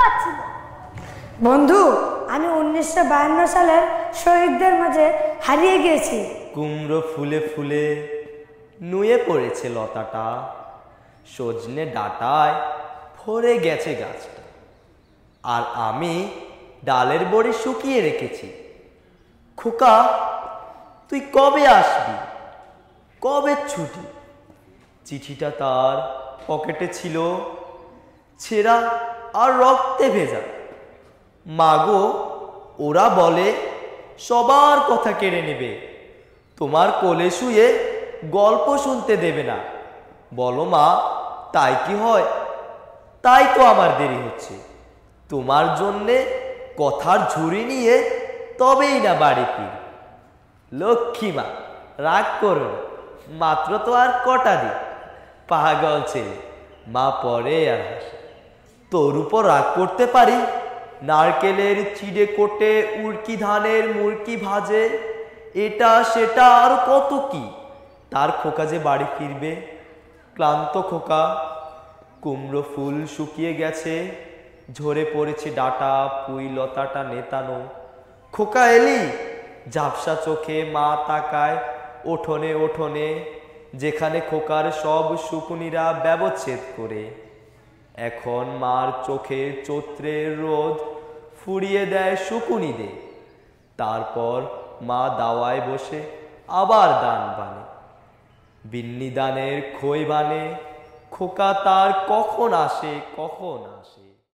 পাচ্ছি না। বন্ধু, আমি 1952 সালের শহীদদের মাঝে হারিয়ে গিয়েছি। কুমড়ো ফুলে ফুলে নুয়ে পড়েছে লতাটা, সজনে ডাঁটায় ভরে গেছে গাছটা, আর আমি ডালের বড়ি শুকিয়ে রেখেছি। খোকা, তুই কবে আসবি? কবে ছুটি? চিঠিটা তার পকেটে ছিল, ছেঁড়া আর রক্তে ভেজা। মাগো, ওরা বলে সবার কথা কেড়ে নেবে, তোমার কোলে শুয়ে গল্প শুনতে দেবে না। বলো মা, তাই কি হয়? তাই তো আমার দেরি হচ্ছে। তোমার জন্যে কথার ঝুড়ি নিয়ে তবেই না বাড়ি ফির। লক্ষ্মী মা, রাগ করো না, মাত্র তো আর কটা দিন। পাগল ছেলে, মা পরে আর হাসে। তোর উপর রাগ করতে পারি? নারকেলের চিড়ে কোটে, উড়কি ধানের মুরকি ভাজে, এটা সেটা আর কত কি। তার খোকা যে বাড়ি ফিরবে, ক্লান্ত খোকা। কুমড়ো ফুল শুকিয়ে গেছে, ঝরে পড়েছে ডাঁটা, পুঁই লতাটা নেতানো। খোকা এলি? ঝাপসা চোখে মা তাকায় ওঠোনে ওঠোনে, যেখানে খোকার সব শুকুনিরা ব্যবচ্ছেদ করে। এখন মার চোখে চৈত্রের রোদ ফুরিয়ে দেয় শুকুনিদের। তারপর মা দাওয়ায় বসে আবার দান বানে, বিন্নি দানের খই বানে। খোকা তার কখন আসে, কখন আসে।